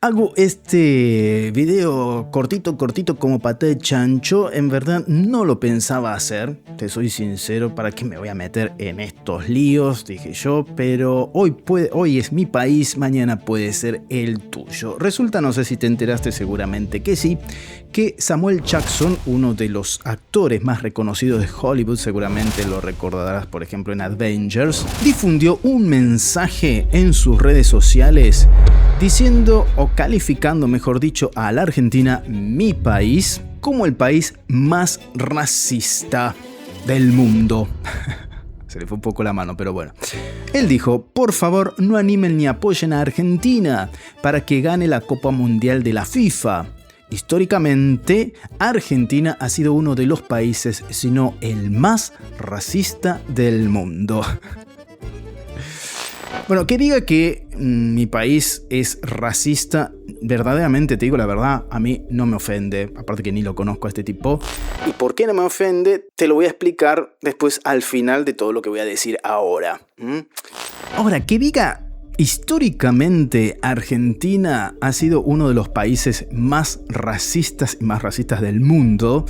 Hago este video cortito como paté de chancho. En verdad no lo pensaba hacer, te soy sincero. ¿Para qué me voy a meter en estos líos? Dije yo, pero hoy es mi país, mañana puede ser el tuyo. Resulta, no sé si te enteraste, seguramente que sí, que Samuel Jackson, uno de los actores más reconocidos de Hollywood, seguramente lo recordarás por ejemplo en Avengers, difundió un mensaje en sus redes sociales diciendo o calificando, mejor dicho, a la Argentina, mi país, como el país más racista del mundo. Se le fue un poco la mano, pero bueno. Él dijo, por favor, no animen ni apoyen a Argentina para que gane la Copa Mundial de la FIFA. Históricamente, Argentina ha sido uno de los países, si no el más racista del mundo. Bueno, que diga que mi país es racista, verdaderamente te digo la verdad, a mí no me ofende, aparte que ni lo conozco a este tipo. ¿Y por qué no me ofende? Te lo voy a explicar después al final de todo lo que voy a decir ahora. Ahora, que diga históricamente Argentina ha sido uno de los países más racistas del mundo.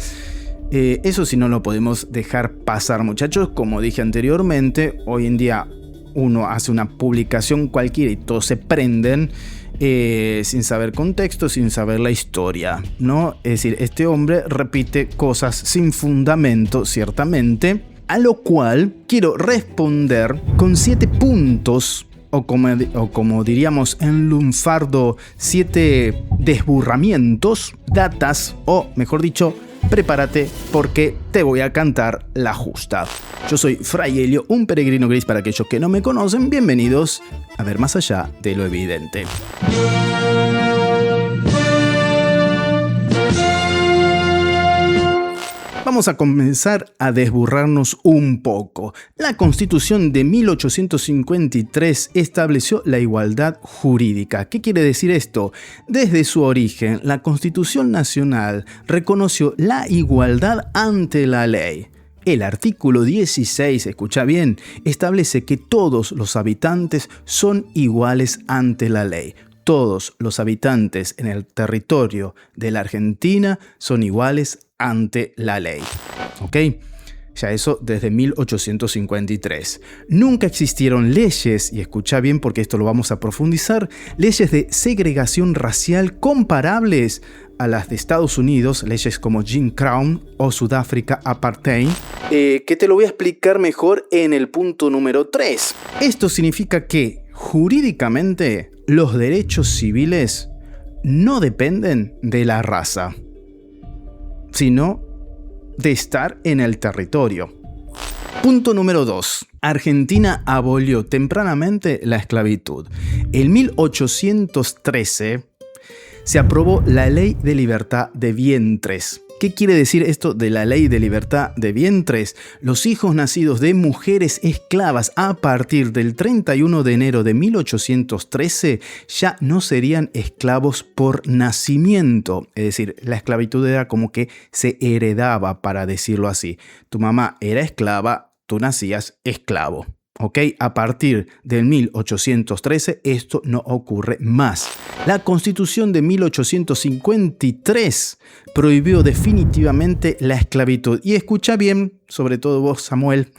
Eso sí no lo podemos dejar pasar, muchachos. Como dije anteriormente, hoy en día uno hace una publicación cualquiera y todos se prenden sin saber contexto, sin saber la historia, ¿no? Es decir, este hombre repite cosas sin fundamento, ciertamente, a lo cual quiero responder con 7 puntos, o como diríamos en lunfardo, 7 desburramientos, datas, o mejor dicho, prepárate porque te voy a cantar la justa. Yo soy Fray Helio, un peregrino gris para aquellos que no me conocen. Bienvenidos a ver más allá de lo evidente. Vamos a comenzar a desburrarnos un poco. La Constitución de 1853 estableció la igualdad jurídica. ¿Qué quiere decir esto? Desde su origen, la Constitución Nacional reconoció la igualdad ante la ley. El artículo 16, escucha bien, establece que todos los habitantes son iguales ante la ley. Todos los habitantes en el territorio de la Argentina son iguales ante la ley. ¿Ok? Ya eso desde 1853. Nunca existieron leyes, y escucha bien porque esto lo vamos a profundizar, leyes de segregación racial comparables a las de Estados Unidos, leyes como Jim Crow o Sudáfrica Apartheid, que te lo voy a explicar mejor en el punto número 3. Esto significa que jurídicamente los derechos civiles no dependen de la raza, sino de estar en el territorio. Punto número 2. Argentina abolió tempranamente la esclavitud. En 1813 se aprobó la Ley de Libertad de Vientres. ¿Qué quiere decir esto de la Ley de Libertad de Vientres? Los hijos nacidos de mujeres esclavas a partir del 31 de enero de 1813 ya no serían esclavos por nacimiento. Es decir, la esclavitud era como que se heredaba, para decirlo así. Tu mamá era esclava, tú nacías esclavo. ¿Ok? A partir del 1813 esto no ocurre más. La Constitución de 1853 prohibió definitivamente la esclavitud. Y escucha bien, sobre todo vos, Samuel.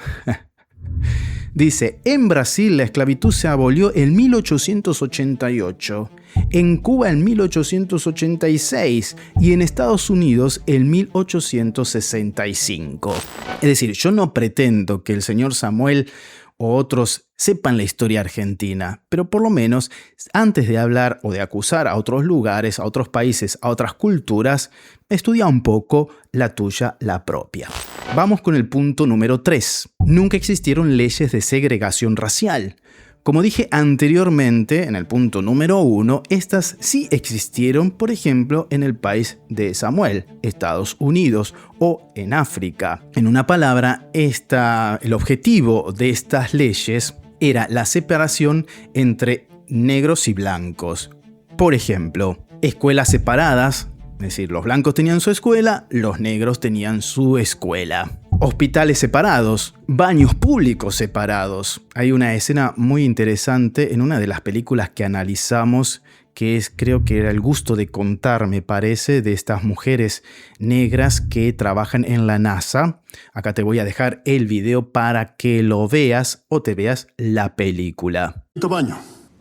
Dice, en Brasil la esclavitud se abolió en 1888, en Cuba en 1886 y en Estados Unidos en 1865. Es decir, yo no pretendo que el señor Samuel o otros sepan la historia argentina, pero por lo menos antes de hablar o de acusar a otros lugares, a otros países, a otras culturas, estudia un poco la tuya, la propia. Vamos con el punto número 3. Nunca existieron leyes de segregación racial. Como dije anteriormente, en el punto número 1, estas sí existieron, por ejemplo, en el país de Samuel, Estados Unidos, o en África. En una palabra, el objetivo de estas leyes era la separación entre negros y blancos. Por ejemplo, escuelas separadas, es decir, los blancos tenían su escuela, los negros tenían su escuela. Hospitales separados, baños públicos separados. Hay una escena muy interesante en una de las películas que analizamos que es, creo que era El gusto de contar, me parece, de estas mujeres negras que trabajan en la NASA. Acá te voy a dejar el video para que lo veas o te veas la película. Baño.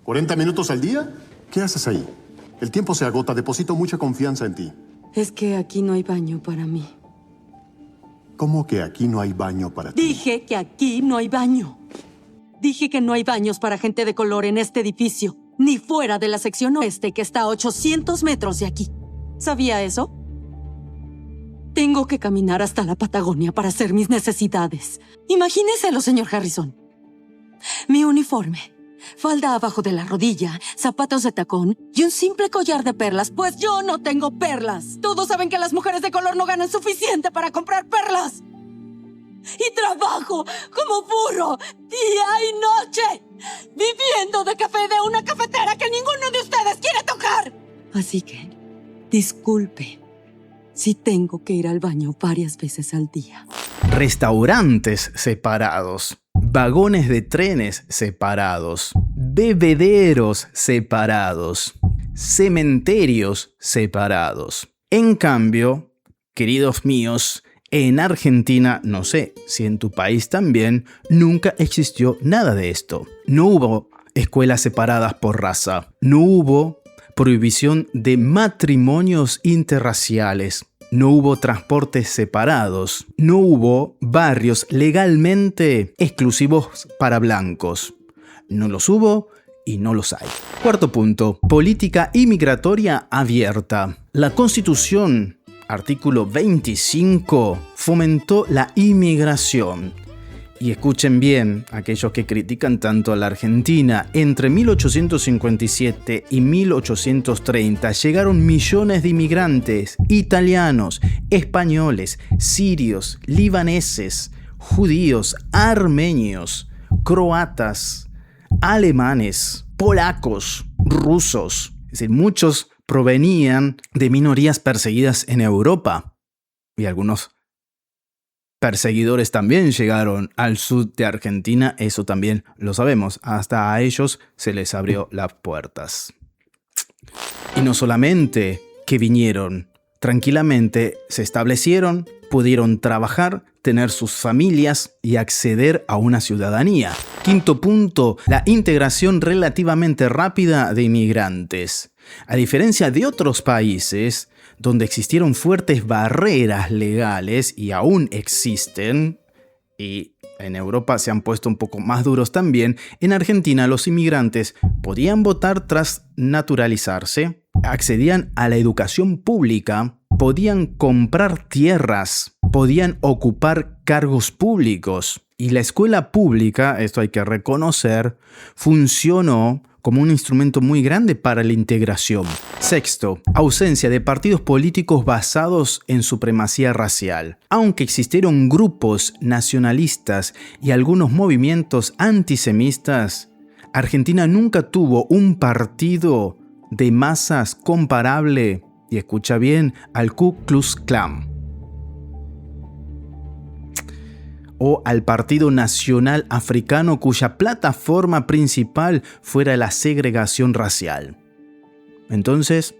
¿40 minutos al día? ¿Qué haces ahí? El tiempo se agota. Deposito mucha confianza en ti. Es que aquí no hay baño para mí. ¿Cómo que aquí no hay baño para ti? Dije que aquí no hay baño. Dije que no hay baños para gente de color en este edificio, ni fuera de la sección oeste que está a 800 metros de aquí. ¿Sabía eso? Tengo que caminar hasta la Patagonia para hacer mis necesidades. Imagíneselo, señor Harrison. Mi uniforme, falda abajo de la rodilla, zapatos de tacón y un simple collar de perlas, pues yo no tengo perlas. Todos saben que las mujeres de color no ganan suficiente para comprar perlas. Y trabajo como burro día y noche, viviendo de café de una cafetera que ninguno de ustedes quiere tocar. Así que, disculpe si tengo que ir al baño varias veces al día. Restaurantes separados, vagones de trenes separados, bebederos separados, cementerios separados. En cambio, queridos míos, en Argentina, no sé si en tu país también, nunca existió nada de esto. No hubo escuelas separadas por raza. No hubo prohibición de matrimonios interraciales. No hubo transportes separados. No hubo barrios legalmente exclusivos para blancos. No los hubo y no los hay. Cuarto punto, política inmigratoria abierta. La Constitución, artículo 25, fomentó la inmigración. Y escuchen bien, aquellos que critican tanto a la Argentina, entre 1857 y 1830 llegaron millones de inmigrantes italianos, españoles, sirios, libaneses, judíos, armenios, croatas, alemanes, polacos, rusos. Es decir, muchos provenían de minorías perseguidas en Europa. Y algunos perseguidores también llegaron al sur de Argentina, eso también lo sabemos. Hasta a ellos se les abrió las puertas. Y no solamente que vinieron, tranquilamente se establecieron, pudieron trabajar, tener sus familias y acceder a una ciudadanía. Quinto punto, la integración relativamente rápida de inmigrantes. A diferencia de otros países donde existieron fuertes barreras legales y aún existen, y en Europa se han puesto un poco más duros también, en Argentina los inmigrantes podían votar tras naturalizarse, accedían a la educación pública, podían comprar tierras, podían ocupar cargos públicos. Y la escuela pública, esto hay que reconocer, funcionó como un instrumento muy grande para la integración. Sexto, ausencia de partidos políticos basados en supremacía racial. Aunque existieron grupos nacionalistas y algunos movimientos antisemitas, Argentina nunca tuvo un partido de masas comparable, y escucha bien, al Ku Klux Klan o al Partido Nacional Africano, cuya plataforma principal fuera la segregación racial. Entonces,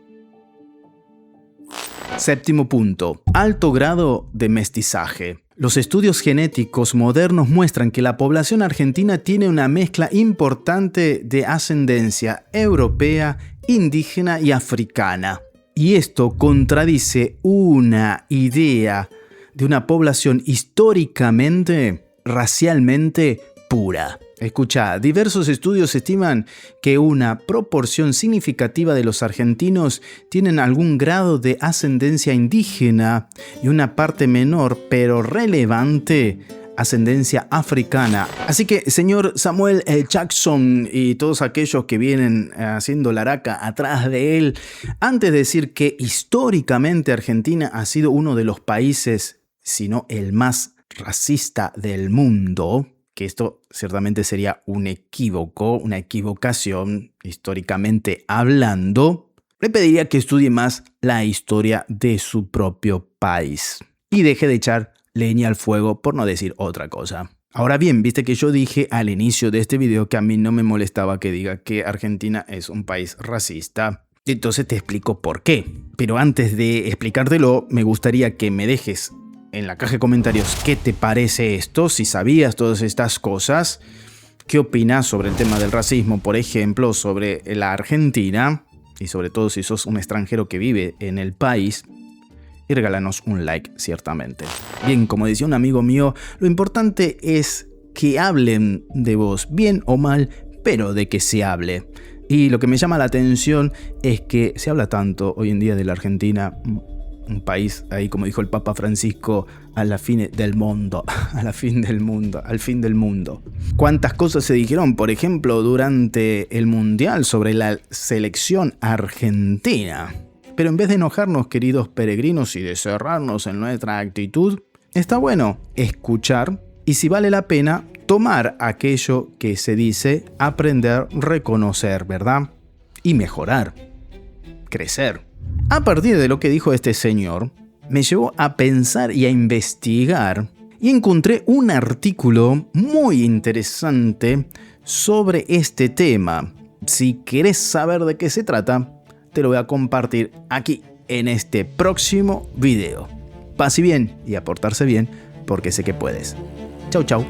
séptimo punto, alto grado de mestizaje. Los estudios genéticos modernos muestran que la población argentina tiene una mezcla importante de ascendencia europea, indígena y africana. Y esto contradice una idea de una población históricamente, racialmente pura. Escucha, diversos estudios estiman que una proporción significativa de los argentinos tienen algún grado de ascendencia indígena y una parte menor pero relevante ascendencia africana. Así que, señor Samuel L. Jackson y todos aquellos que vienen haciendo la araca atrás de él, antes de decir que históricamente Argentina ha sido uno de los países, si no el más racista del mundo, que esto ciertamente sería un equívoco, una equivocación históricamente hablando, le pediría que estudie más la historia de su propio país y deje de echar leña al fuego, por no decir otra cosa. Ahora bien, viste que yo dije al inicio de este video que a mí no me molestaba que diga que Argentina es un país racista. Entonces te explico por qué. Pero antes de explicártelo, me gustaría que me dejes en la caja de comentarios qué te parece esto, si sabías todas estas cosas, qué opinas sobre el tema del racismo, por ejemplo, sobre la Argentina, y sobre todo si sos un extranjero que vive en el país, y regálanos un like, ciertamente. Bien, como decía un amigo mío, lo importante es que hablen de vos, bien o mal, pero de que se hable. Y lo que me llama la atención es que se habla tanto hoy en día de la Argentina, un país ahí, como dijo el Papa Francisco, a la fin del mundo, al fin del mundo. ¿Cuántas cosas se dijeron, por ejemplo, durante el Mundial sobre la selección argentina? Pero en vez de enojarnos, queridos peregrinos, y de cerrarnos en nuestra actitud, está bueno escuchar y, si vale la pena, tomar aquello que se dice, aprender, reconocer, ¿verdad? Y mejorar, crecer. A partir de lo que dijo este señor, me llevó a pensar y a investigar y encontré un artículo muy interesante sobre este tema. Si querés saber de qué se trata, te lo voy a compartir aquí en este próximo video. Pase bien y a portarse bien, porque sé que puedes. Chau, chau.